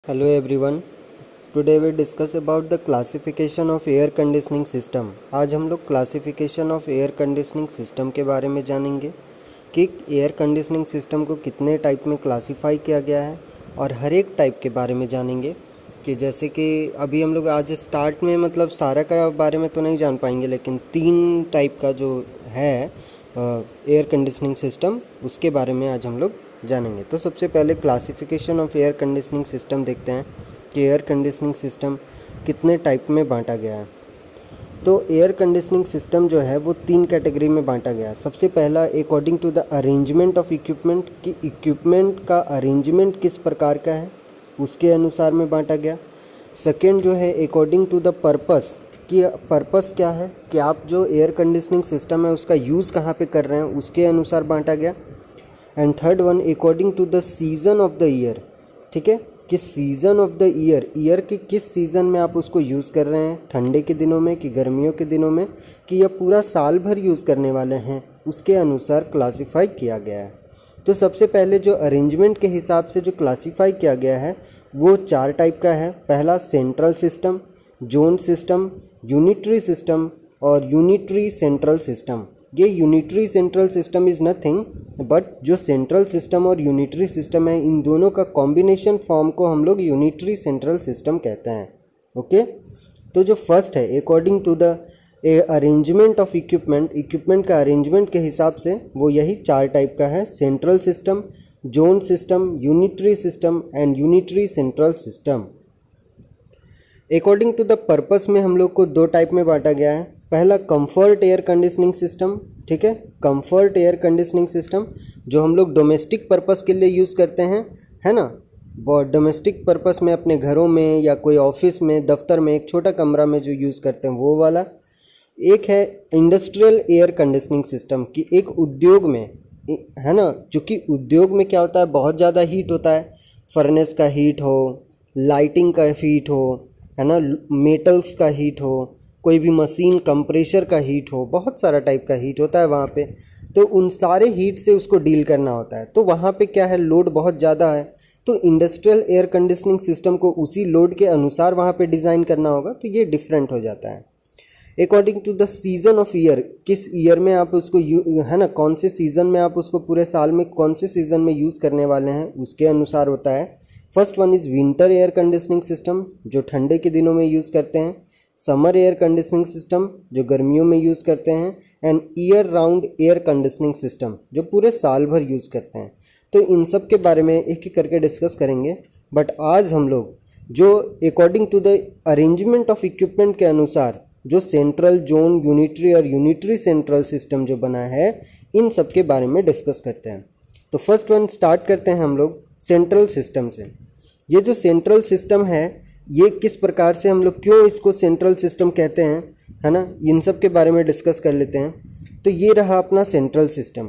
Hello everyone. Today we discuss about the classification of air conditioning system. आज हम लोग classification of air conditioning system के बारे में जानेंगे कि एयर कंडीशनिंग सिस्टम को कितने टाइप में क्लासिफाई किया गया है और हर एक टाइप के बारे में जानेंगे कि जैसे कि अभी हम लोग आज स्टार्ट में मतलब सारा का बारे में तो नहीं जान पाएंगे, लेकिन 3 टाइप का जो है एयर कंडीशनिंग सिस्टम उसके बारे में आज हम लोग जानेंगे। तो सबसे पहले classification of air conditioning system देखते हैं कि एयर कंडीशनिंग सिस्टम कितने टाइप में बांटा गया है। तो एयर कंडीशनिंग सिस्टम जो है वो 3 कैटेगरी में बांटा गया है। सबसे पहला according to the arrangement of equipment, कि इक्विपमेंट का अरेंजमेंट किस प्रकार का है उसके अनुसार में बांटा गया। सेकेंड जो है अकॉर्डिंग टू द पर्पस, कि पर्पस क्या है, कि आप जो एयर कंडीशनिंग सिस्टम है उसका यूज़ कहाँ पे कर रहे हैं उसके अनुसार बांटा गया। And third one according to the season of the year, ठीक है, कि सीज़न ऑफ द ईयर के किस सीज़न में आप उसको यूज़ कर रहे हैं, ठंडे के दिनों में कि गर्मियों के दिनों में, कि यह पूरा साल भर यूज़ करने वाले हैं, उसके अनुसार क्लासिफाई किया गया है। तो सबसे पहले जो अरेंजमेंट के हिसाब से जो क्लासिफाई किया गया है वो 4 टाइप का है। पहला central system, zone system, unitary system और यूनिटरी सेंट्रल सिस्टम। ये unitary central system is nothing but जो सेंट्रल सिस्टम और यूनिटरी सिस्टम है इन दोनों का कॉम्बिनेशन फॉर्म को हम लोग यूनिटरी सेंट्रल सिस्टम कहते हैं। ओके, तो जो फर्स्ट है according to the arrangement of equipment का अरेंजमेंट के हिसाब से वो यही 4 टाइप का है। Central system, zone system, unitary system and unitary central system. According to the purpose में हम लोग को 2 टाइप में बांटा गया है। पहला कंफर्ट एयर कंडीशनिंग सिस्टम, ठीक है, कंफर्ट एयर कंडीशनिंग सिस्टम जो हम लोग डोमेस्टिक पर्पस के लिए यूज़ करते हैं, है ना, डोमेस्टिक पर्पस में अपने घरों में या कोई ऑफिस में, दफ्तर में एक छोटा कमरा में जो यूज़ करते हैं वो वाला। एक है इंडस्ट्रियल एयर कंडीशनिंग सिस्टम, कि एक उद्योग में, है ना, क्योंकि उद्योग में क्या होता है बहुत ज़्यादा हीट होता है, फर्नेस का हीट हो, लाइटिंग का हीट हो, है ना, मेटल्स का हीट हो, कोई भी मशीन कंप्रेशर का हीट हो, बहुत सारा टाइप का हीट होता है वहाँ पे। तो उन सारे हीट से उसको डील करना होता है। तो वहाँ पे क्या है, लोड बहुत ज़्यादा है, तो इंडस्ट्रियल एयर कंडीशनिंग सिस्टम को उसी लोड के अनुसार वहाँ पे डिज़ाइन करना होगा, तो ये डिफरेंट हो जाता है। According to the season of year, किस ईयर में आप उसको है ना, कौन से सीज़न में आप उसको पूरे साल में कौन से सीज़न में यूज़ करने वाले हैं उसके अनुसार होता है। First one is winter air conditioning system जो ठंडे के दिनों में यूज़ करते हैं। समर एयर कंडीशनिंग सिस्टम जो गर्मियों में यूज़ करते हैं। And year round air conditioning system जो पूरे साल भर यूज़ करते हैं। तो इन सब के बारे में एक एक करके डिस्कस करेंगे, बट आज हम लोग जो according to the arrangement of equipment के अनुसार जो सेंट्रल, जोन, यूनिटरी और यूनिटरी सेंट्रल सिस्टम जो बना है इन सब के बारे में डिस्कस करते हैं। तो फर्स्ट वन स्टार्ट करते हैं हम लोग सेंट्रल सिस्टम से। ये जो सेंट्रल सिस्टम है ये किस प्रकार से, हम लोग क्यों इसको सेंट्रल सिस्टम कहते हैं, है ना, इन सब के बारे में डिस्कस कर लेते हैं। तो ये रहा अपना सेंट्रल सिस्टम,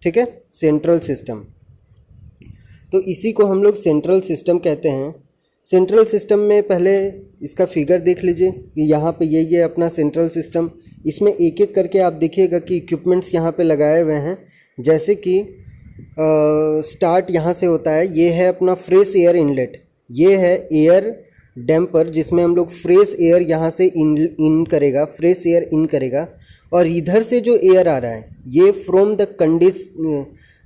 ठीक है, सेंट्रल सिस्टम। तो इसी को हम लोग सेंट्रल सिस्टम कहते हैं। सेंट्रल सिस्टम में पहले इसका फिगर देख लीजिए कि यहाँ पे ये अपना सेंट्रल सिस्टम, इसमें एक एक करके आप देखिएगा कि इक्विपमेंट्स यहाँ पे लगाए हुए हैं। जैसे कि स्टार्ट यहाँ से होता है, ये है अपना फ्रेश एयर इनलेट, ये है एयर डैम्पर जिसमें हम लोग फ्रेश एयर यहाँ से इन करेगा, फ्रेश एयर इन करेगा। और इधर से जो एयर आ रहा है ये फ्रॉम द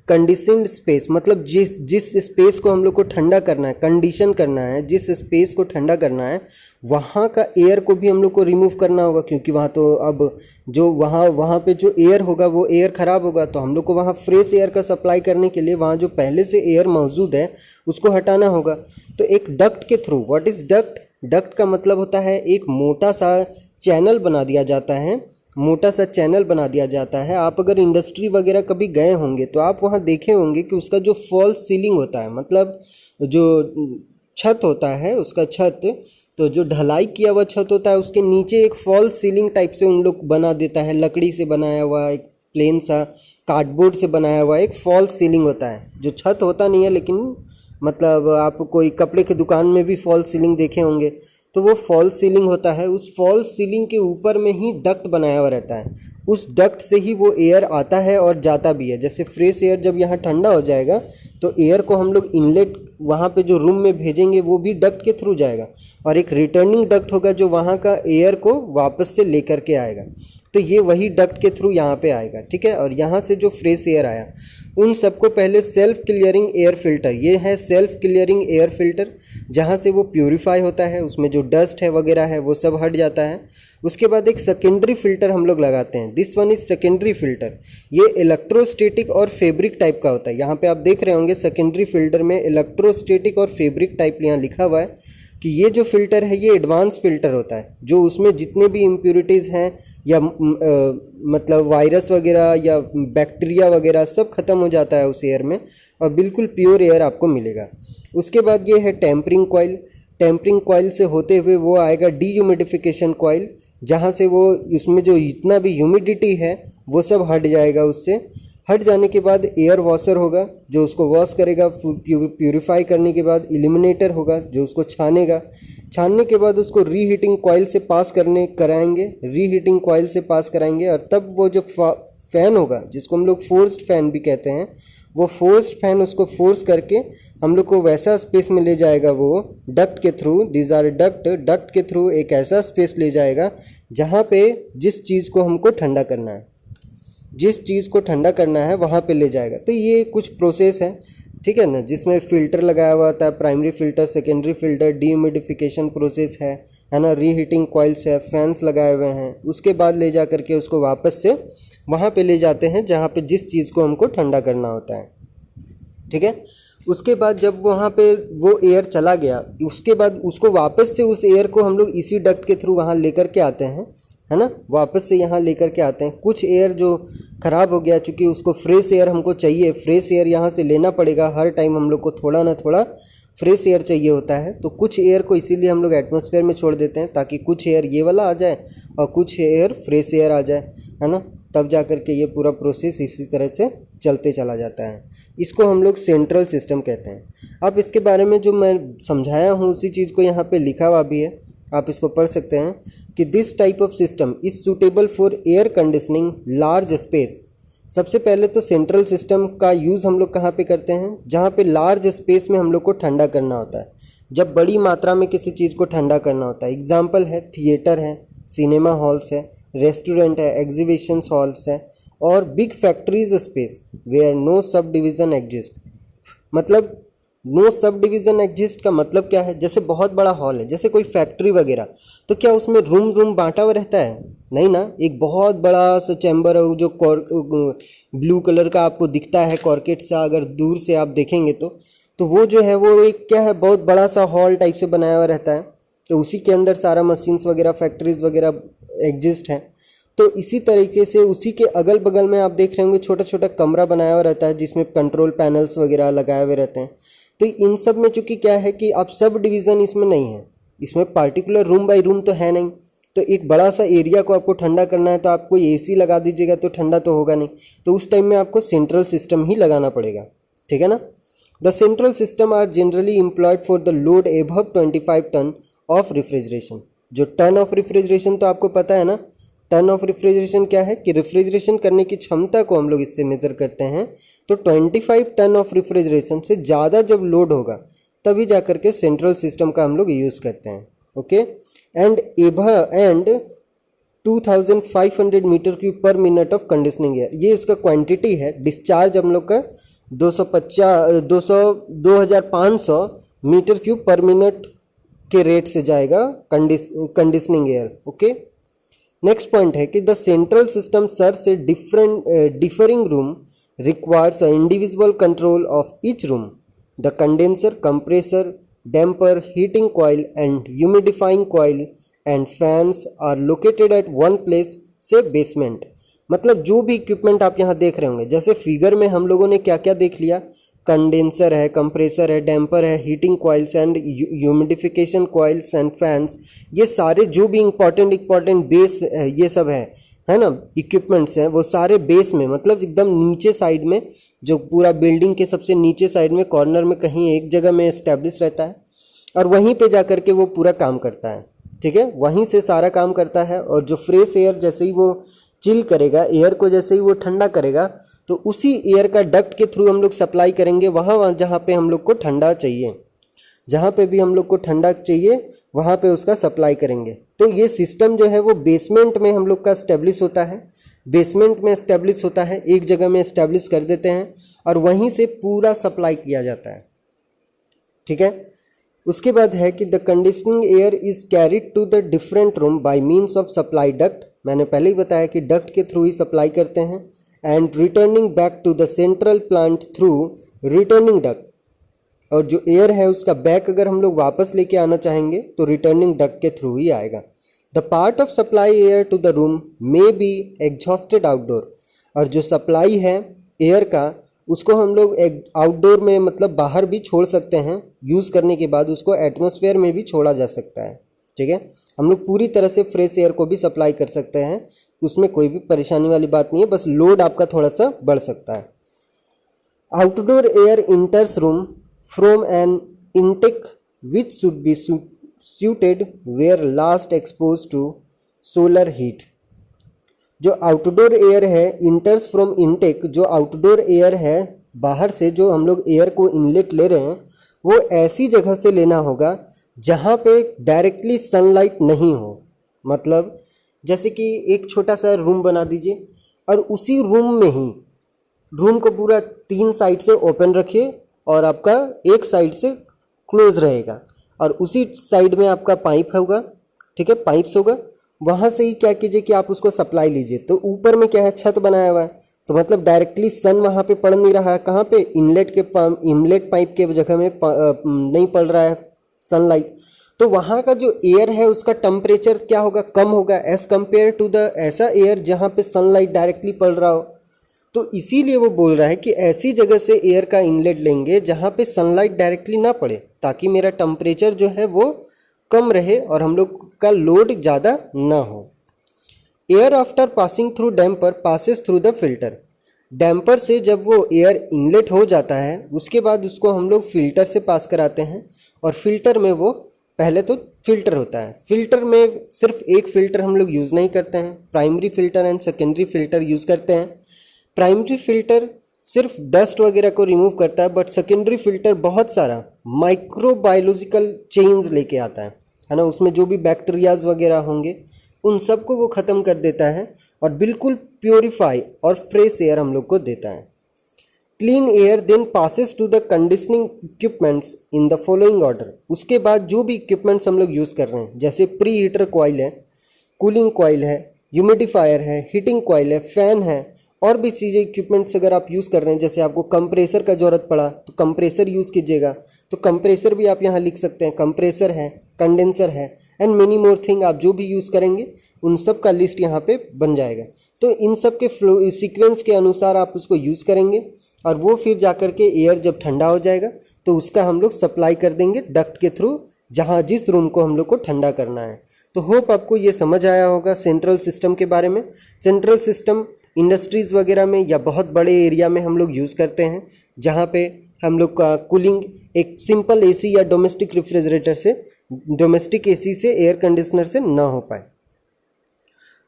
कंडीशनड स्पेस, मतलब जिस स्पेस को हम लोग को ठंडा करना है, कंडीशन करना है, जिस स्पेस को ठंडा करना है वहाँ का एयर को भी हम लोग को रिमूव करना होगा, क्योंकि वहाँ तो अब जो वहाँ पे जो एयर होगा वो एयर ख़राब होगा। तो हम लोग को वहाँ फ्रेश एयर का सप्लाई करने के लिए वहाँ जो पहले से एयर मौजूद है उसको हटाना होगा। तो एक डक्ट के through, what is duct, duct का मतलब होता है एक मोटा सा चैनल बना दिया जाता है, मोटा सा चैनल बना दिया जाता है। आप अगर इंडस्ट्री वगैरह कभी गए होंगे तो आप वहाँ देखे होंगे कि उसका जो फॉल्स सीलिंग होता है, मतलब जो छत होता है उसका छत, तो जो ढलाई किया हुआ छत होता है उसके नीचे एक फॉल्स सीलिंग टाइप से उन लोग बना देता है, लकड़ी से बनाया हुआ, एक प्लेन सा कार्डबोर्ड से बनाया हुआ एक फॉल्स सीलिंग होता है, जो छत होता नहीं है, लेकिन मतलब आप कोई कपड़े की दुकान में भी फॉल्स सीलिंग देखे होंगे, तो वो फॉल्स सीलिंग होता है। उस फॉल्स सीलिंग के ऊपर में ही डक्ट बनाया हुआ रहता है। उस डक्ट से ही वो एयर आता है और जाता भी है। जैसे फ्रेश एयर जब यहाँ ठंडा हो जाएगा तो एयर को हम लोग इनलेट वहाँ पे जो रूम में भेजेंगे वो भी डक्ट के थ्रू जाएगा, और एक रिटर्निंग डक्ट होगा जो वहाँ का एयर को वापस से लेकर के आएगा। तो ये वही डक्ट के थ्रू यहाँ पे आएगा, ठीक है। और यहाँ से जो फ्रेश एयर आया उन सबको पहले सेल्फ क्लियरिंग एयर फिल्टर, ये है सेल्फ क्लियरिंग एयर फिल्टर, जहाँ से वो प्यूरिफाई होता है, उसमें जो डस्ट है वगैरह है वो सब हट जाता है। उसके बाद एक सेकेंडरी फिल्टर हम लोग लगाते हैं, this one is secondary filter. ये इलेक्ट्रोस्टैटिक और फैब्रिक टाइप का होता है। यहाँ पे आप देख रहे होंगे सेकेंडरी फिल्टर में इलेक्ट्रोस्टैटिक और फैब्रिक टाइप यहाँ लिखा हुआ है कि ये जो फिल्टर है ये एडवांस फिल्टर होता है, जो उसमें जितने भी इम्प्योरिटीज़ हैं या मतलब वायरस वगैरह या बैक्टीरिया वगैरह सब खत्म हो जाता है उस एयर में, और बिल्कुल प्योर एयर आपको मिलेगा। उसके बाद ये है टेम्परिंग कॉइल। टेम्परिंग कॉइल से होते हुए वो आएगा डीह्यूमिडिफिकेशन कॉइल, जहाँ से वो उसमें जो इतना भी ह्यूमिडिटी है वो सब हट जाएगा। उससे हट जाने के बाद एयर वॉशर होगा जो उसको वॉश करेगा, प्यूरिफाई करने के बाद इलिमिनेटर होगा जो उसको छानेगा, छानने के बाद उसको रीहीटिंग कॉइल से पास कराएंगे, रीहीटिंग कॉइल से पास कराएंगे, और तब वो जो फ़ैन होगा जिसको हम लोग फोर्स्ड फैन भी कहते हैं, वो फोर्स्ड फैन उसको फोर्स करके हम लोग को वैसा स्पेस में ले जाएगा, वो डक्ट के थ्रू, दीज आर डक्ट के थ्रू एक ऐसा स्पेस ले जाएगा जहाँ पे जिस चीज़ को हमको ठंडा करना है, जिस चीज़ को ठंडा करना है वहाँ पे ले जाएगा। तो ये कुछ प्रोसेस है, ठीक है ना, जिसमें फ़िल्टर लगाया हुआ था, primary filter, secondary filter, dehumidification process है ना, रीहीटिंग कॉइल्स है, फैंस लगाए हुए हैं। उसके बाद ले जा करके उसको वापस से वहाँ पे ले जाते हैं जहाँ पे जिस चीज़ को हमको ठंडा करना होता है, ठीक है। उसके बाद जब वहाँ पे वो एयर चला गया, उसके बाद उसको वापस से उस एयर को हम लोग इसी डक्ट के थ्रू वहाँ लेकर के आते हैं, है ना, वापस से यहाँ लेकर के आते हैं। कुछ एयर जो ख़राब हो गया, चूँकि उसको फ्रेश एयर हमको चाहिए, फ्रेश एयर यहाँ से लेना पड़ेगा हर टाइम, हम लोग को थोड़ा ना थोड़ा फ्रेश एयर चाहिए होता है। तो कुछ एयर को इसीलिए हम लोग एटमॉस्फेयर में छोड़ देते हैं ताकि कुछ एयर ये वाला आ जाए और कुछ एयर फ्रेश एयर आ जाए, है ना, तब जा कर के ये पूरा प्रोसेस इसी तरह से चलते चला जाता है। इसको हम लोग सेंट्रल सिस्टम कहते हैं। अब इसके बारे में जो मैं समझाया हूँ उसी चीज़ को यहाँ पे लिखा हुआ भी है, आप इसको पढ़ सकते हैं कि this type of system is suitable for air conditioning large space. सबसे पहले तो सेंट्रल सिस्टम का यूज़ हम लोग कहाँ पे करते हैं, जहाँ पे लार्ज स्पेस में हम लोग को ठंडा करना होता है, जब बड़ी मात्रा में किसी चीज़ को ठंडा करना होता है। एग्जाम्पल है थिएटर है, सिनेमा हॉल्स है, रेस्टोरेंट है, एग्जीबिशंस हॉल्स है, और big factories space where no subdivision exist. मतलब नो सब डिवीज़न एग्जिस्ट का मतलब क्या है, जैसे बहुत बड़ा हॉल है, जैसे कोई फैक्ट्री वगैरह, तो क्या उसमें रूम बांटा हुआ रहता है? नहीं ना, एक बहुत बड़ा सा चैम्बर है जो ब्लू कलर का आपको दिखता है कॉर्केट से, अगर दूर से आप देखेंगे तो वो जो है वो एक क्या है, बहुत बड़ा सा हॉल टाइप से बनाया हुआ रहता है। तो उसी के अंदर सारा मशीन्स वगैरह, फैक्ट्रीज वगैरह एग्जिस्ट हैं। तो इसी तरीके से उसी के अगल बगल में आप देख रहे होंगे छोटा छोटा कमरा बनाया हुआ रहता है जिसमें कंट्रोल पैनल्स वगैरह लगाए हुए रहते हैं। तो इन सब में चूँकि क्या है कि आप सब डिवीज़न इसमें नहीं है, इसमें पार्टिकुलर रूम बाय रूम तो है नहीं। तो एक बड़ा सा एरिया को आपको ठंडा करना है तो आप कोई एसी लगा दीजिएगा तो ठंडा तो होगा नहीं, तो उस टाइम में आपको सेंट्रल सिस्टम ही लगाना पड़ेगा, ठीक है ना। The central system are generally employed for the load above 25 ton of refrigeration. जो टन ऑफ रेफ्रिजरेशन तो आपको पता है ना, टन ऑफ रेफ्रिजरेशन क्या है कि रेफ्रिजरेशन करने की क्षमता को हम लोग इससे मेज़र करते हैं। तो 25 टन ऑफ रेफ्रिजरेशन से ज़्यादा जब लोड होगा तभी जा कर के सेंट्रल सिस्टम का हम लोग यूज़ करते हैं, okay. And 2500 metre cube per minute of conditioning air, ये उसका क्वांटिटी है। डिस्चार्ज हम लोग का 2500 मीटर क्यूब पर मिनट के रेट से जाएगा conditioning air, okay. Next point है कि the central system serves a differing room requires an individual control of each room. The condenser, compressor, damper, heating coil and humidifying coil and fans are located at one place, say basement. मतलब जो भी equipment आप यहाँ देख रहे होंगे, जैसे figure में हम लोगों ने क्या क्या देख लिया, कंडेंसर है, कंप्रेसर है, डैम्पर है, heating coils and humidification coils and fans, ये सारे जो भी इम्पॉर्टेंट बेस ये सब है ना, इक्विपमेंट्स हैं, वो सारे बेस में, मतलब एकदम नीचे साइड में, जो पूरा बिल्डिंग के सबसे नीचे साइड में कॉर्नर में कहीं एक जगह में एस्टेब्लिश रहता है, और वहीं पे जा कर के वो पूरा काम करता है, ठीक है, वहीं से सारा काम करता है। और जो फ्रेश एयर जैसे ही वो चिल करेगा, एयर को जैसे ही वो ठंडा करेगा तो उसी एयर का डक्ट के थ्रू हम लोग सप्लाई करेंगे वहाँ जहाँ पे हम लोग को ठंडा चाहिए। जहाँ पे भी हम लोग को ठंडा चाहिए वहाँ पे उसका सप्लाई करेंगे। तो ये सिस्टम जो है वो बेसमेंट में हम लोग का एस्टेब्लिश होता है, बेसमेंट में एस्टेब्लिश होता है, एक जगह में एस्टेब्लिश कर देते हैं और वहीं से पूरा सप्लाई किया जाता है। ठीक है। उसके बाद है कि the conditioning air is carried to the different room by means of supply duct. मैंने पहले ही बताया कि डक्ट के थ्रू ही सप्लाई करते हैं। And returning back to the central plant through returning duct. और जो एयर है उसका बैक अगर हम लोग वापस लेके आना चाहेंगे तो रिटर्निंग डक्ट के थ्रू ही आएगा। The part of supply air to the room may be exhausted outdoor. और जो सप्लाई है एयर का उसको हम लोग आउटडोर में मतलब बाहर भी छोड़ सकते हैं, यूज़ करने के बाद उसको एटमॉस्फेयर में भी छोड़ा जा सकता है। ठीक है। हम लोग पूरी तरह से फ्रेश एयर को भी सप्लाई कर सकते हैं, उसमें कोई भी परेशानी वाली बात नहीं है, बस लोड आपका थोड़ा सा बढ़ सकता है। Outdoor air enters room from an intake which should be suited where last exposed to solar heat। जो आउटडोर एयर है इंटर्स फ्रॉम इनटेक, जो आउटडोर एयर है बाहर से जो हम लोग एयर को इनलेट ले रहे हैं वो ऐसी जगह से लेना होगा जहाँ पे डायरेक्टली सनलाइट नहीं हो। मतलब जैसे कि एक छोटा सा रूम बना दीजिए और उसी रूम में ही रूम को पूरा 3 साइड से ओपन रखिए और आपका एक साइड से क्लोज रहेगा और उसी साइड में आपका पाइप होगा। ठीक है, पाइप्स होगा, वहाँ से ही क्या कीजिए कि आप उसको सप्लाई लीजिए। तो ऊपर में क्या है, छत बनाया हुआ है, तो मतलब डायरेक्टली सन वहाँ पे पड़ नहीं रहा है। कहाँ पे, इनलेट पाइप के जगह में नहीं पड़ रहा है सनलाइट। तो वहाँ का जो एयर है उसका टेम्परेचर क्या होगा, कम होगा एज़ कम्पेयर टू द ऐसा एयर जहाँ पे सनलाइट डायरेक्टली पड़ रहा हो। तो इसीलिए वो बोल रहा है कि ऐसी जगह से एयर का इनलेट लेंगे जहाँ पे सनलाइट डायरेक्टली ना पड़े, ताकि मेरा टेम्परेचर जो है वो कम रहे और हम लोग का लोड ज़्यादा ना हो। Air after passing through damper passes through the filter. Damper से जब वो एयर इनलेट हो जाता है उसके बाद उसको हम लोग फ़िल्टर से पास कराते हैं और फिल्टर में वो पहले तो फ़िल्टर होता है। फ़िल्टर में सिर्फ एक फ़िल्टर हम लोग यूज़ नहीं करते हैं, primary filter and secondary filter use करते हैं। प्राइमरी फ़िल्टर सिर्फ डस्ट वगैरह को रिमूव करता है, बट सेकेंडरी फ़िल्टर बहुत सारा माइक्रोबायोलॉजिकल चेंज लेके आता है ना। उसमें जो भी बैक्टीरियाज वगैरह होंगे उन सब को वो ख़त्म कर देता है और बिल्कुल प्योरीफाई और फ्रेश एयर हम लोग को देता है। Clean air then passes to the conditioning equipments in the following order. उसके बाद जो भी इक्विपमेंट्स हम लोग यूज़ कर रहे हैं, जैसे प्री हीटर कॉइल है, कूलिंग कॉइल है, ह्यूमिडिफायर है, हीटिंग कॉइल है, फ़ैन है, और भी चीज़ें इक्विपमेंट्स अगर आप यूज़ कर रहे हैं, जैसे आपको कंप्रेसर का ज़रूरत पड़ा तो कंप्रेसर यूज़ कीजिएगा। तो कंप्रेसर भी आप यहाँ लिख सकते हैं, कंप्रेसर है, कंडेंसर है एंड मेनी मोर थिंग। आप जो भी यूज़ करेंगे उन सब का लिस्ट यहाँ पे बन जाएगा। तो इन सब के फ्लो सीक्वेंस के अनुसार आप उसको यूज़ करेंगे और वो फिर जा कर के एयर जब ठंडा हो जाएगा तो उसका हम लोग सप्लाई कर देंगे डक्ट के थ्रू जहाँ जिस रूम को हम लोग को ठंडा करना है। तो होप आपको ये समझ आया होगा सेंट्रल सिस्टम के बारे में। सेंट्रल सिस्टम इंडस्ट्रीज़ वगैरह में या बहुत बड़े एरिया में हम लोग यूज़ करते हैं, जहाँ पे हम लोग का कूलिंग एक सिंपल एसी या डोमेस्टिक रेफ्रिजरेटर से, डोमेस्टिक एसी से, एयर कंडीशनर से ना हो पाए।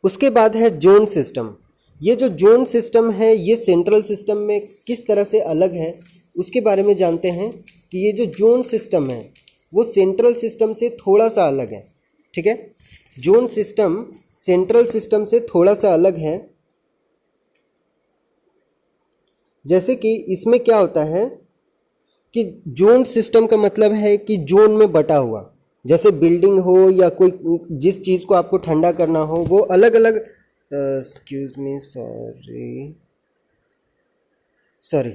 उसके बाद है जोन सिस्टम। ये जो जोन सिस्टम है ये सेंट्रल सिस्टम में किस तरह से अलग है उसके बारे में जानते हैं कि ये जो जोन सिस्टम है वो सेंट्रल सिस्टम से थोड़ा सा अलग है। ठीक है, जोन सिस्टम सेंट्रल सिस्टम से थोड़ा सा अलग है। जैसे कि इसमें क्या होता है कि जोन सिस्टम का मतलब है कि जोन में बटा हुआ, जैसे बिल्डिंग हो या कोई जिस चीज़ को आपको ठंडा करना हो वो अलग अलग, एक्सक्यूज मी, सॉरी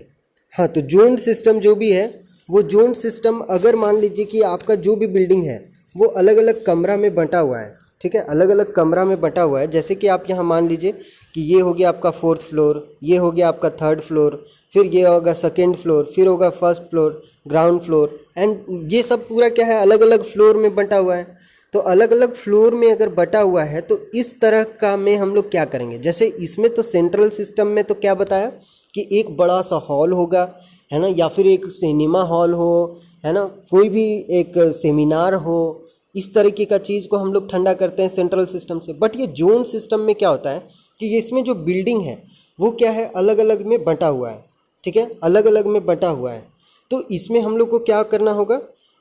हाँ, तो जोन सिस्टम जो भी है वो जोन सिस्टम, अगर मान लीजिए कि आपका जो भी बिल्डिंग है वो अलग अलग कमरा में बटा हुआ है। ठीक है, अलग अलग कमरा में बटा हुआ है। जैसे कि आप यहाँ मान लीजिए कि ये हो गया आपका 4th फ्लोर, ये हो गया आपका 3rd फ्लोर, फिर ये होगा 2nd फ्लोर, फिर होगा 1st floor, ground floor, and ये सब पूरा क्या है, अलग अलग फ्लोर में बटा हुआ है। तो अलग अलग फ्लोर में अगर बटा हुआ है तो इस तरह का में हम लोग क्या करेंगे, जैसे इसमें तो सेंट्रल सिस्टम में तो क्या बताया कि एक बड़ा सा हॉल होगा, है ना, या फिर एक सिनेमा हॉल हो, है ना, कोई भी एक सेमिनार हो, इस तरीके का चीज़ को हम लोग ठंडा करते हैं सेंट्रल सिस्टम से। बट ये जोन सिस्टम में क्या होता है कि ये इसमें जो बिल्डिंग है वो क्या है, अलग अलग में बंटा हुआ है, ठीक है, अलग अलग में बंटा हुआ है। तो इसमें हम लोग को क्या करना होगा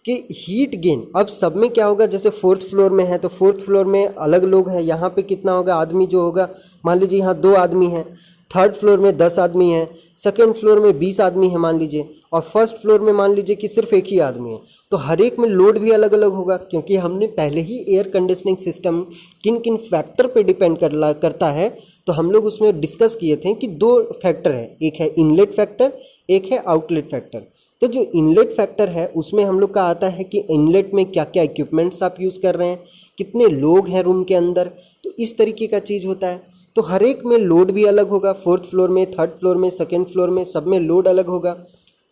कि हीट गेन, अब सब में क्या होगा, जैसे फोर्थ फ्लोर में है तो फोर्थ फ्लोर में अलग लोग हैं, यहाँ पे कितना होगा आदमी जो होगा, मान लीजिए यहाँ 2 आदमी हैं, थर्ड फ्लोर में 10 आदमी हैं, सेकेंड फ्लोर में 20 आदमी है मान लीजिए, और फर्स्ट फ्लोर में मान लीजिए कि सिर्फ एक ही आदमी है। तो हर एक में लोड भी अलग अलग होगा, क्योंकि हमने पहले ही एयर कंडीशनिंग सिस्टम किन किन फैक्टर पे डिपेंड करता है तो हम लोग उसमें डिस्कस किए थे कि 2 फैक्टर है, एक है इनलेट फैक्टर, एक है आउटलेट फैक्टर। तो जो इनलेट फैक्टर है उसमें हम लोग का आता है कि इनलेट में क्या क्या इक्विपमेंट्स आप यूज़ कर रहे हैं, कितने लोग हैं रूम के अंदर, तो इस तरीके का चीज़ होता है। तो हर एक में लोड भी अलग होगा, फोर्थ फ्लोर में, थर्ड फ्लोर में, सेकेंड फ्लोर में, सब में लोड अलग होगा।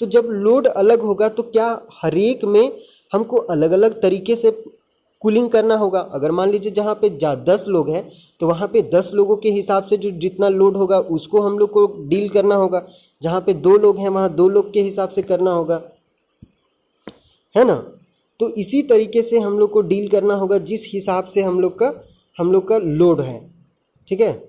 तो जब लोड अलग होगा तो क्या हर एक में हमको अलग अलग तरीके से कूलिंग करना होगा। अगर मान लीजिए जहाँ पे 10 लोग हैं तो वहाँ पे 10 लोगों के हिसाब से जो जितना लोड होगा उसको हम लोग को डील करना होगा, जहाँ पे 2 लोग हैं वहाँ 2 लोग के हिसाब से करना होगा, है ना। तो इसी तरीके से हम लोग को डील करना होगा जिस हिसाब से हम लोग का लोड है, ठीक है।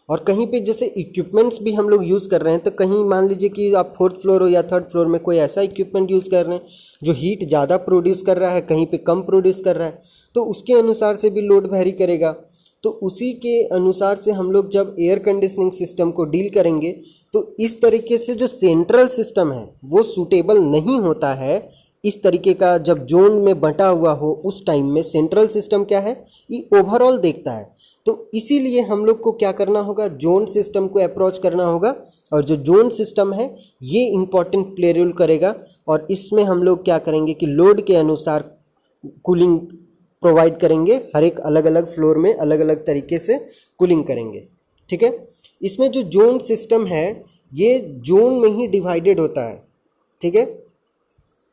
और कहीं पे जैसे इक्विपमेंट्स भी हम लोग यूज़ कर रहे हैं, तो कहीं मान लीजिए कि आप फोर्थ फ्लोर हो या थर्ड फ्लोर में कोई ऐसा इक्विपमेंट यूज़ कर रहे हैं जो हीट ज़्यादा प्रोड्यूस कर रहा है, कहीं पे कम प्रोड्यूस कर रहा है, तो उसके अनुसार से भी लोड वेरी करेगा। तो उसी के अनुसार से हम लोग जब एयर कंडीशनिंग सिस्टम को डील करेंगे तो इस तरीके से जो सेंट्रल सिस्टम है वो सूटेबल नहीं होता है। इस तरीके का जब जोन में बंटा हुआ हो उस टाइम में सेंट्रल सिस्टम क्या है, ये ओवरऑल देखता है। तो इसीलिए हम लोग को क्या करना होगा, जोन सिस्टम को अप्रोच करना होगा। और जो जोन सिस्टम है ये इम्पॉर्टेंट प्ले रोल करेगा, और इसमें हम लोग क्या करेंगे कि लोड के अनुसार कूलिंग प्रोवाइड करेंगे, हर एक अलग अलग फ्लोर में अलग अलग तरीके से कूलिंग करेंगे, ठीक है। इसमें जो जोन सिस्टम है ये जोन में ही डिवाइडेड होता है, ठीक है।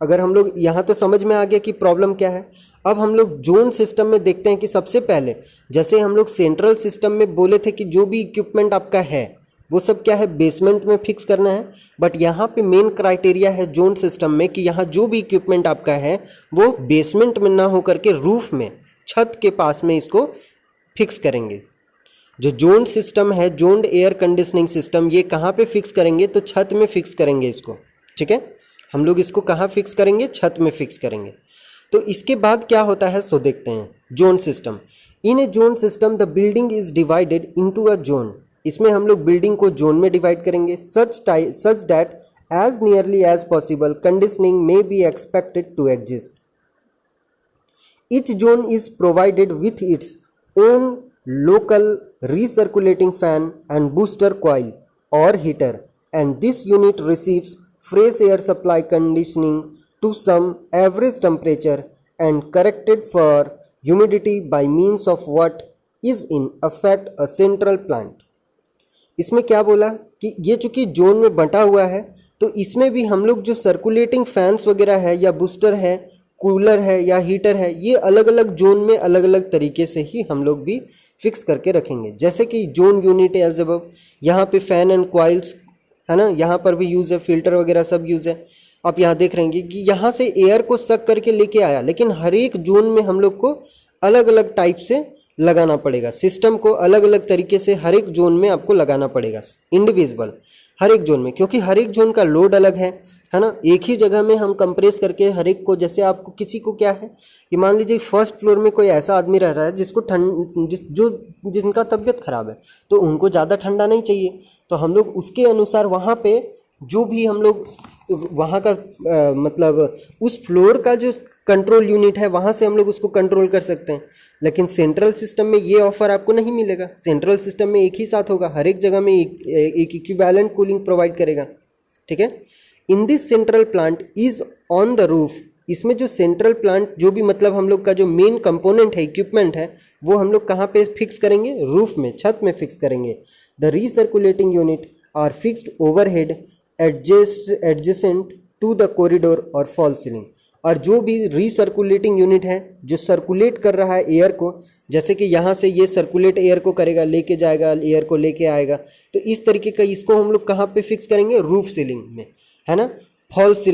अगर हम लोग यहाँ तो समझ में आ गया कि प्रॉब्लम क्या है। अब हम लोग जोन सिस्टम में देखते हैं कि सबसे पहले जैसे हम लोग सेंट्रल सिस्टम में बोले थे कि जो भी इक्विपमेंट आपका है वो सब क्या है बेसमेंट में फिक्स करना है। बट यहाँ पे मेन क्राइटेरिया है जोन सिस्टम में कि यहाँ जो भी इक्विपमेंट आपका है वो बेसमेंट में ना हो करके रूफ में, छत के पास में इसको फिक्स करेंगे। जो जोन सिस्टम है, जोन्ड एयर कंडीशनिंग सिस्टम, ये कहाँ पे फिक्स करेंगे तो छत में फिक्स करेंगे इसको, ठीक है। हम लोग इसको कहाँ फिक्स करेंगे, छत में फिक्स करेंगे। तो इसके बाद क्या होता है सो देखते हैं। Zone system, in a zone system the building is divided into a zone. इसमें हम लोग बिल्डिंग को जोन में डिवाइड करेंगे such that as nearly as possible conditioning may be expected to exist. Each zone is provided with its own local recirculating fan and booster coil or heater, and this unit receives fresh air supply conditioning to some average temperature and corrected for humidity by means of what is in effect a central plant. इसमें क्या बोला कि ये चूंकि zone में बंटा हुआ है तो इसमें भी हम लोग जो सर्कुलेटिंग फैंस वगैरह है या बूस्टर है, कूलर है या हीटर है, ये अलग अलग जोन में अलग अलग तरीके से ही हम लोग भी फिक्स करके रखेंगे। जैसे कि जोन यूनिट है एज अबव, यहाँ पे फैन एंड कॉइल्स है ना, यहाँ पर भी यूज़ है, फिल्टर वगैरह सब यूज़ है। आप यहाँ देख रहे हैं कि यहाँ से एयर को सक करके लेके आया, लेकिन हर एक जोन में हम लोग को अलग अलग टाइप से लगाना पड़ेगा। सिस्टम को अलग अलग तरीके से हर एक जोन में आपको लगाना पड़ेगा, इंडिविजुअल हर एक जोन में, क्योंकि हर एक जोन का लोड अलग है ना। एक ही जगह में हम कंप्रेस करके हर एक को, जैसे आपको किसी को क्या है कि मान लीजिए फर्स्ट फ्लोर में कोई ऐसा आदमी रह रहा है जिसको जिनका तबीयत खराब है, तो उनको ज़्यादा ठंडा नहीं चाहिए, तो हम लोग उसके अनुसार वहाँ पे जो भी हम लोग वहाँ का मतलब उस फ्लोर का जो कंट्रोल यूनिट है वहाँ से हम लोग उसको कंट्रोल कर सकते हैं। लेकिन सेंट्रल सिस्टम में ये ऑफर आपको नहीं मिलेगा। सेंट्रल सिस्टम में एक ही साथ होगा, हर एक जगह में एक इक्विवेलेंट कूलिंग प्रोवाइड करेगा, ठीक है। In this central plant is on the roof. इसमें जो सेंट्रल प्लांट जो भी मतलब हम लोग का जो मेन कंपोनेंट है, इक्विपमेंट है, वो हम लोग कहाँ पे फिक्स करेंगे, रूफ में, छत में फिक्स करेंगे। The recirculating unit are fixed overhead adjacent to the corridor और फॉल सीलिंग। और जो भी रीसर्कुलेटिंग यूनिट है जो सर्कुलेट कर रहा है एयर को, जैसे कि यहाँ से ये सर्कुलेट एयर को करेगा, लेके जाएगा, एयर को लेके आएगा, तो इस तरीके का इसको हम लोग कहाँ पे फिक्स करेंगे, रूफ सीलिंग में, है ना। फॉल्स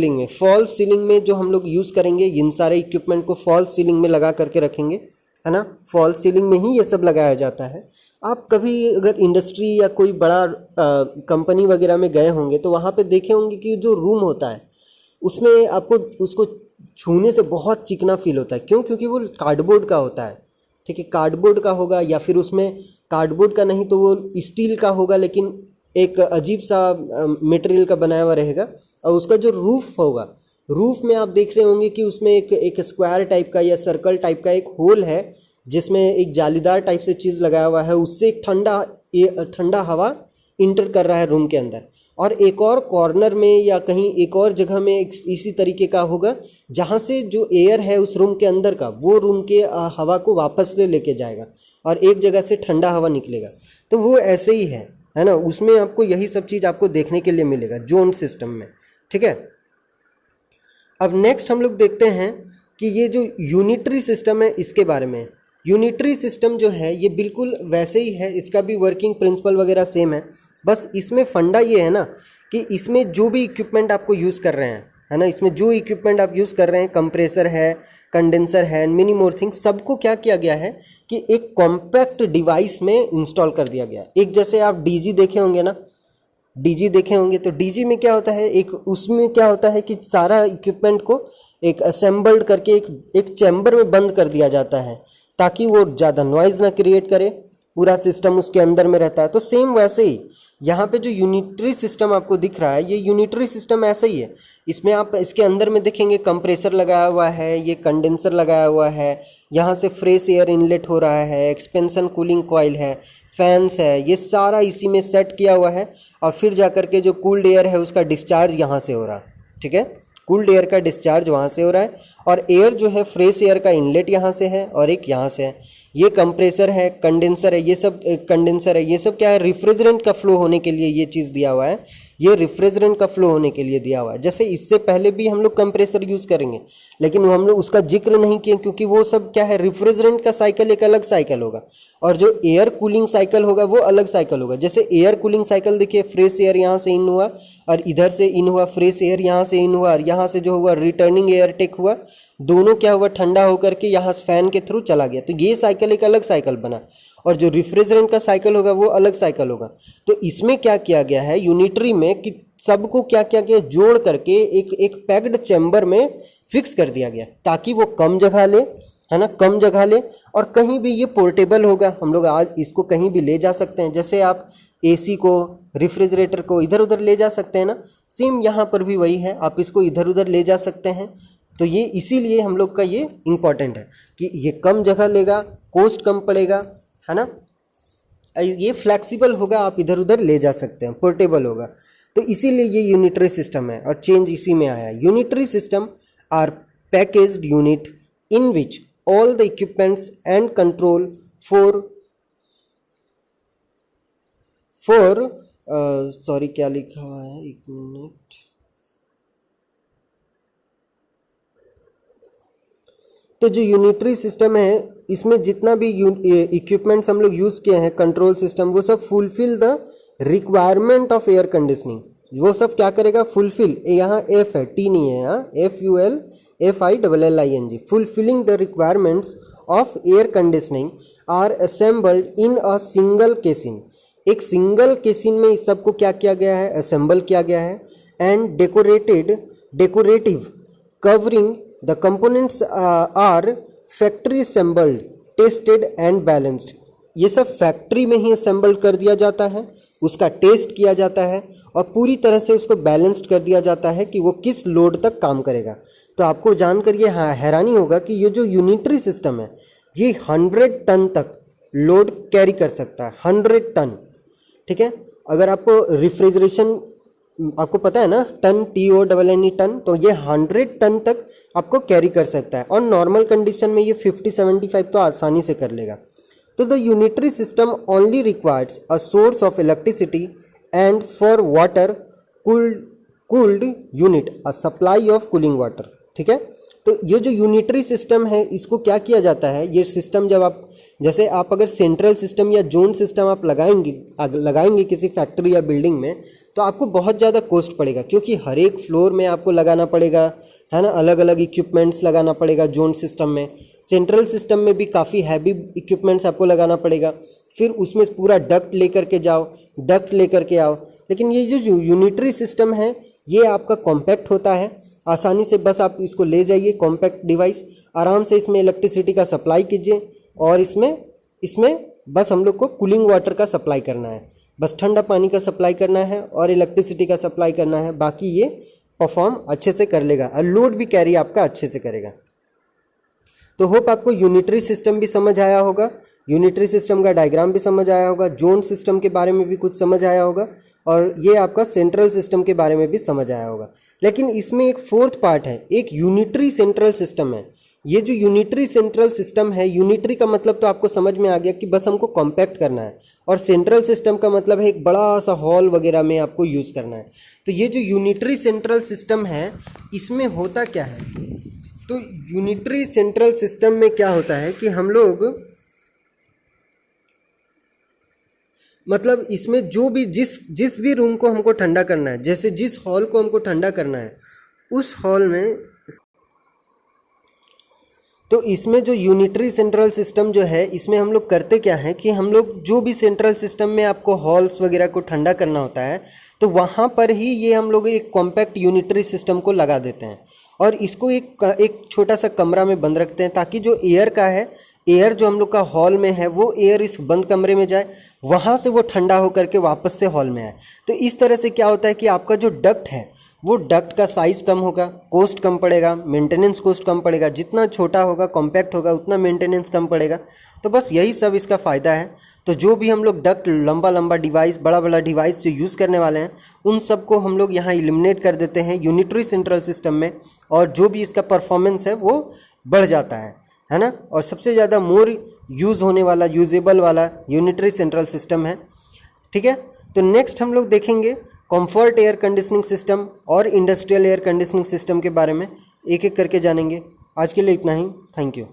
सीलिंग में जो हम लोग यूज़ करेंगे, इन सारे इक्विपमेंट को फॉल्स सीलिंग में लगा करके रखेंगे, है ना। फॉल्स सीलिंग में ही ये सब लगाया जाता है। आप कभी अगर इंडस्ट्री या कोई बड़ा कंपनी वगैरह में गए होंगे तो वहाँ पे देखे होंगे कि जो रूम होता है उसमें आपको उसको छूने से बहुत चिकना फील होता है। क्यों? क्योंकि वो कार्डबोर्ड का होता है, ठीक है। कार्डबोर्ड का होगा या फिर उसमें कार्डबोर्ड का नहीं तो वो स्टील का होगा, लेकिन एक अजीब सा मटेरियल का बनाया हुआ रहेगा। और उसका जो रूफ होगा, रूफ में आप देख रहे होंगे कि उसमें एक स्क्वायर टाइप का या सर्कल टाइप का एक होल है जिसमें एक जालीदार टाइप से चीज़ लगाया हुआ है। उससे एक ठंडा हवा इंटर कर रहा है रूम के अंदर। और एक और कॉर्नर में या कहीं एक और जगह में इसी तरीके का होगा जहाँ से जो एयर है उस रूम के अंदर का, वो रूम के हवा को वापस लेके जाएगा और एक जगह से ठंडा हवा निकलेगा। तो वो ऐसे ही है ना। उसमें आपको यही सब चीज़ आपको देखने के लिए मिलेगा जोन सिस्टम में, ठीक है। अब नेक्स्ट हम लोग देखते हैं कि ये जो यूनिटरी सिस्टम है इसके बारे में। यूनिटरी सिस्टम जो है ये बिल्कुल वैसे ही है, इसका भी वर्किंग प्रिंसिपल वगैरह सेम है। बस इसमें फंडा ये है ना कि इसमें जो भी इक्विपमेंट आपको यूज़ कर रहे हैं, है ना, इसमें जो इक्विपमेंट आप यूज़ कर रहे हैं, कंप्रेसर है, कंडेंसर है, मिनी मोर थिंग, सबको क्या किया गया है कि एक कॉम्पैक्ट डिवाइस में इंस्टॉल कर दिया गया है। एक जैसे आप डीजी देखे होंगे ना, डीजी देखे होंगे तो डीजी में क्या होता है, एक उसमें क्या होता है कि सारा इक्विपमेंट को एक असेंबल्ड करके एक चैम्बर में बंद कर दिया जाता है ताकि वो ज़्यादा नॉइज़ ना क्रिएट करे, पूरा सिस्टम उसके अंदर में रहता है। तो सेम वैसे ही यहाँ पे जो यूनिटरी सिस्टम आपको दिख रहा है, ये यूनिटरी सिस्टम ऐसा ही है। इसमें आप इसके अंदर में देखेंगे कंप्रेसर लगाया हुआ है, ये कंडेंसर लगाया हुआ है, यहाँ से फ्रेश एयर इनलेट हो रहा है, एक्सपेंशन कूलिंग कॉइल है, फैंस है, ये सारा इसी में सेट किया हुआ है। और फिर जा कर के जो कूल्ड एयर है उसका डिस्चार्ज यहाँ से हो रहा है, ठीक है। कूल्ड एयर का डिस्चार्ज वहाँ से हो रहा है और एयर जो है फ्रेश एयर का इनलेट यहाँ से है और एक यहाँ से है। ये कंप्रेसर है, कंडेंसर है, ये सब कंडेंसर है, ये सब क्या है, रिफ्रिजरेंट का फ्लो होने के लिए ये चीज़ दिया हुआ है। ये रिफ्रिजरेंट का फ्लो होने के लिए दिया हुआ है। जैसे इससे पहले भी हम लोग कंप्रेसर यूज़ करेंगे लेकिन वो हम लोग उसका जिक्र नहीं किए क्योंकि वो सब क्या है, रिफ्रिजरेंट का साइकिल एक अलग साइकिल होगा और जो एयर कूलिंग साइकिल होगा वो अलग साइकिल होगा। जैसे एयर कूलिंग साइकिल देखिए, फ्रेश एयर यहाँ से इन हुआ और इधर से इन हुआ, फ्रेश एयर यहाँ से इन हुआ और यहाँ से जो हुआ रिटर्निंग एयर टेक हुआ, दोनों क्या हुआ, ठंडा होकर के यहाँ फैन के थ्रू चला गया। तो ये साइकिल एक अलग साइकिल बना और जो रिफ्रिजरेंट का साइकिल होगा वो अलग साइकिल होगा। तो इसमें क्या किया गया है यूनिटरी में कि सबको क्या किया गया, जोड़ करके एक पैक्ड चैम्बर में फिक्स कर दिया गया ताकि वो कम जगह ले, है ना, कम जगह ले और कहीं भी ये पोर्टेबल होगा। हम लोग आज इसको कहीं भी ले जा सकते हैं। जैसे आप एसी को, रेफ्रिजरेटर को इधर उधर ले जा सकते हैं ना, सेम यहाँ पर भी वही है, आप इसको इधर उधर ले जा सकते हैं। तो ये इसीलिए हम लोग का ये इम्पॉर्टेंट है कि ये कम जगह लेगा, कॉस्ट कम पड़ेगा, है ना, ये फ्लेक्सिबल होगा, आप इधर उधर ले जा सकते हैं, पोर्टेबल होगा। तो इसीलिए ये यूनिटरी सिस्टम है और चेंज इसी में आया है। Unitary system are packaged unit in which all the equipments and control for sorry क्या लिखा हुआ है, एक मिनट, तो जो यूनिटरी सिस्टम है इसमें जितना भी इक्विपमेंट्स हम लोग यूज़ किए हैं, कंट्रोल सिस्टम, वो सब fulfil the requirement of air conditioning. वो सब क्या करेगा, फुलफिल, यहाँ एफ है, टी नहीं है, यहाँ FULFILLING, fulfilling the requirements of air conditioning are assembled in a single casing. एक सिंगल केसिन में इस सबको क्या किया गया है, असेंबल किया गया है। And decorative covering the components are factory assembled, tested and balanced. ये सब फैक्ट्री में ही असेंबल कर दिया जाता है, उसका टेस्ट किया जाता है और पूरी तरह से उसको बैलेंस्ड कर दिया जाता है कि वो किस लोड तक काम करेगा। तो आपको जानकर ये हैरानी होगा कि ये जो यूनिटरी सिस्टम है ये 100 टन तक लोड कैरी कर सकता है, 100 टन, ठीक है। अगर आपको रिफ्रिजरेशन आपको पता है ना, टन, TONNE टन, तो ये 100 टन तक आपको कैरी कर सकता है और नॉर्मल कंडीशन में ये 50-75 तो आसानी से कर लेगा। तो the unitary system only requires a source of electricity and for water cooled unit a supply of cooling water, ठीक है। तो ये जो यूनिटरी सिस्टम है इसको क्या किया जाता है, ये सिस्टम जब आप जैसे आप अगर सेंट्रल सिस्टम या जोन सिस्टम आप लगाएंगे किसी फैक्ट्री या बिल्डिंग में, तो आपको बहुत ज़्यादा कॉस्ट पड़ेगा, क्योंकि हर एक फ्लोर में आपको लगाना पड़ेगा, है ना, अलग अलग इक्विपमेंट्स लगाना पड़ेगा जोन सिस्टम में। सेंट्रल सिस्टम में भी काफ़ी हैवी इक्विपमेंट्स आपको लगाना पड़ेगा, फिर उसमें पूरा डक्ट लेकर के जाओ, डक्ट लेकर के आओ। लेकिन ये जो यूनिटरी सिस्टम है ये आपका कॉम्पैक्ट होता है, आसानी से बस आप इसको ले जाइए, कॉम्पैक्ट डिवाइस, आराम से इसमें इलेक्ट्रिसिटी का सप्लाई कीजिए और इसमें बस हम लोग को कूलिंग वाटर का सप्लाई करना है, बस ठंडा पानी का सप्लाई करना है और इलेक्ट्रिसिटी का सप्लाई करना है। बाकी ये परफॉर्म अच्छे से कर लेगा और लोड भी कैरी आपका अच्छे से करेगा। तो होप आपको यूनिटरी सिस्टम भी समझ आया होगा, यूनिटरी सिस्टम का डायग्राम भी समझ आया होगा, जोन सिस्टम के बारे में भी कुछ समझ आया होगा और ये आपका सेंट्रल सिस्टम के बारे में भी समझ आया होगा। लेकिन इसमें एक फोर्थ पार्ट है, एक यूनिटरी सेंट्रल सिस्टम है। ये जो यूनिटरी सेंट्रल सिस्टम है, यूनिटरी का मतलब तो आपको समझ में आ गया कि बस हमको कॉम्पैक्ट करना है, और सेंट्रल सिस्टम का मतलब है एक बड़ा सा हॉल वगैरह में आपको यूज़ करना है। तो ये जो यूनिटरी सेंट्रल सिस्टम है इसमें होता क्या है, तो यूनिटरी सेंट्रल सिस्टम में क्या होता है कि हम लोग मतलब इसमें जो भी जिस भी रूम को हमको ठंडा करना है, जैसे जिस हॉल को हमको ठंडा करना है उस हॉल में, तो इसमें जो यूनिटरी सेंट्रल सिस्टम जो है इसमें हम लोग करते क्या है कि हम लोग जो भी सेंट्रल सिस्टम में आपको हॉल्स वगैरह को ठंडा करना होता है तो वहाँ पर ही ये हम लोग एक कॉम्पैक्ट यूनिटरी सिस्टम को लगा देते हैं और इसको एक छोटा सा कमरा में बंद रखते हैं, ताकि जो एयर का है, एयर जो हम लोग का हॉल में है वो एयर इस बंद कमरे में जाए, वहाँ से वो ठंडा होकर के वापस से हॉल में आए। तो इस तरह से क्या होता है कि आपका जो डक्ट है वो डक्ट का साइज़ कम होगा, कॉस्ट कम पड़ेगा, मेंटेनेंस कॉस्ट कम पड़ेगा, जितना छोटा होगा कॉम्पैक्ट होगा उतना मेंटेनेंस कम पड़ेगा। तो बस यही सब इसका फ़ायदा है। तो जो भी हम लोग डक्ट, लंबा लंबा डिवाइस, बड़ा बड़ा डिवाइस जो यूज़ करने वाले हैं उन सब को हम लोग यहाँ एलिमिनेट कर देते हैं यूनिटरी सेंट्रल सिस्टम में, और जो भी इसका परफॉर्मेंस है वो बढ़ जाता है ना। और सबसे ज़्यादा मोर यूज़ होने वाला, यूजेबल वाला यूनिटरी सेंट्रल सिस्टम है। ठीक है, तो नेक्स्ट हम लोग देखेंगे कंफर्ट एयर कंडीशनिंग सिस्टम और इंडस्ट्रियल एयर कंडीशनिंग सिस्टम के बारे में, एक एक करके जानेंगे। आज के लिए इतना ही, थैंक यू।